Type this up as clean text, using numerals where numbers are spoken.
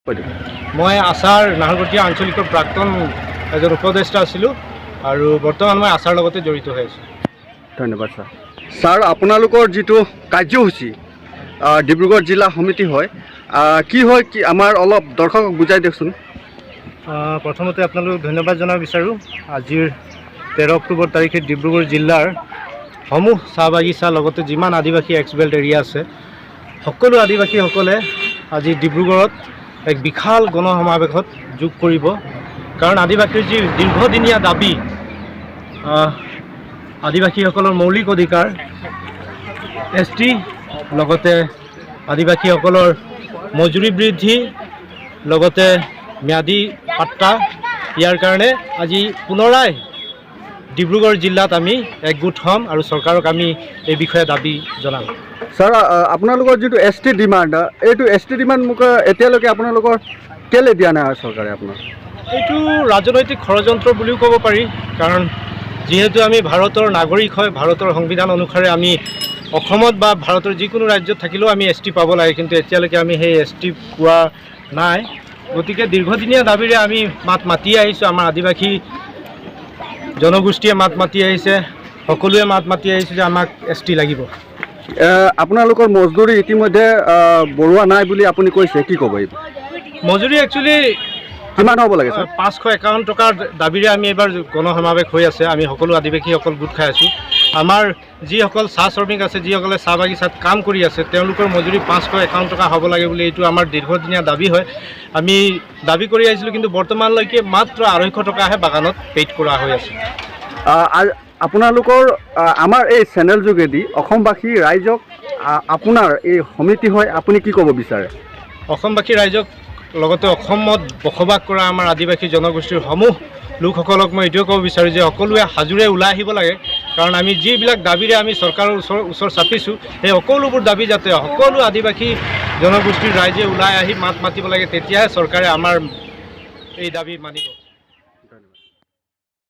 মই আচাৰ নাহৰকটীয়া আঞ্চলিকৰ প্ৰাক্তন এজন উপদেষ্টা আছিলোঁ আৰু বৰ্তমান মই আচাৰ লগতে জড়িত হৈ আছোঁ। ধন্যবাদ ছাৰ। ছাৰ, আপোনালোকৰ যিটো কাৰ্যসূচী ডিব্ৰুগড় জিলা সমিতি হয়, কি হয় কি আমাৰ অলপ দৰ্শকক বুজাই দিয়কচোন। প্ৰথমতে আপোনালোকক ধন্যবাদ জনাব বিচাৰোঁ। আজিৰ 13 অক্টোবৰ তাৰিখে ডিব্ৰুগড় জিলাৰ সমূহ চাহ বাগিচা লগতে যিমান আদিবাসী এক্সবেল্ট এৰিয়া আছে, সকলো আদিবাসীসকলে আজি ডিব্ৰুগড়ত এক বিশাল গণসমাৱেশত যোগ কৰিব। কাৰণ আদিবাসীৰ যি দীৰ্ঘদিনীয়া দাবী, আদিবাসীসকলৰ মৌলিক অধিকাৰ, ST লগতে আদিবাসীসকলৰ মজুৰি বৃদ্ধি লগতে ম্যাদী পাট্টা, ইয়াৰ কাৰণে আজি পুনৰাই ডিব্ৰুগড় জিলাত আমি একগোট হ'ম আৰু চৰকাৰক আমি এই বিষয়ে দাবী জনাম। ছাৰ, আপোনালোকৰ যিটো ST ডিমাণ্ড, এইটো ST ডিমাণ্ড মোক এতিয়ালৈকে আপোনালোকৰ কেলৈ দিয়া নাই চৰকাৰে আপোনাৰ? এইটো ৰাজনৈতিক ষড়যন্ত্ৰ বুলিও ক'ব পাৰি। কাৰণ যিহেতু আমি ভাৰতৰ নাগৰিক হয়, ভাৰতৰ সংবিধান অনুসাৰে আমি অসমত বা ভাৰতৰ যিকোনো ৰাজ্যত থাকিলেও আমি ST পাব লাগে, কিন্তু এতিয়ালৈকে আমি সেই ST পোৱা নাই। গতিকে দীৰ্ঘদিনীয়া দাবীৰে আমি মাত মাতি আহিছোঁ। আমাৰ আদিবাসী জনগোষ্ঠীয়ে মাত মাতি আহিছে, সকলোৱে মাত মাতি আহিছে যে আমাক ST লাগিব। আপোনালোকৰ মজদুৰি ইতিমধ্যে বঢ়োৱা নাই বুলি আপুনি কৈছে, কি ক'ব? মজুৰি একচুৱেলি কিমান হ'ব লাগে ছাৰ? 551 টকাৰ দাবীৰে আমি এইবাৰ গণসমাৱেশ হৈ আছে। আমি সকলো আদিবাসীসকল গোট খাই আছোঁ। আমাৰ যিসকল চাহ শ্ৰমিক আছে, যিসকলে চাহ বাগিচাত কাম কৰি আছে, তেওঁলোকৰ মজুৰি 551 টকা হ'ব লাগে বুলি এইটো আমাৰ দীৰ্ঘদিনীয়া দাবী হয়। আমি দাবী কৰি আহিছিলোঁ, কিন্তু বৰ্তমানলৈকে মাত্ৰ 250 টকাহে বাগানত পেইড কৰা হৈ আছে। আপোনালোকৰ আমাৰ এই চেনেল যোগেদি অসমবাসী ৰাইজক আপোনাৰ এই সমিতি হয় আপুনি কি ক'ব বিচাৰে? অসমবাসী ৰাইজক লগতে অসমত বসবাস কৰা আমাৰ আদিবাসী জনগোষ্ঠীৰ সমূহ লোকসকলক মই এইটোৱে ক'ব বিচাৰোঁ যে সকলোৱে সাজোৰে ওলাই আহিব লাগে। কাৰণ আমি যিবিলাক দাবীৰে আমি চৰকাৰৰ ওচৰ চাপিছোঁ, সেই সকলোবোৰ দাবী যাতে সকলো আদিবাসী জনগোষ্ঠীৰ ৰাইজে ওলাই আহি মাত মাতিব লাগে, তেতিয়াহে চৰকাৰে আমাৰ এই দাবী মানিব।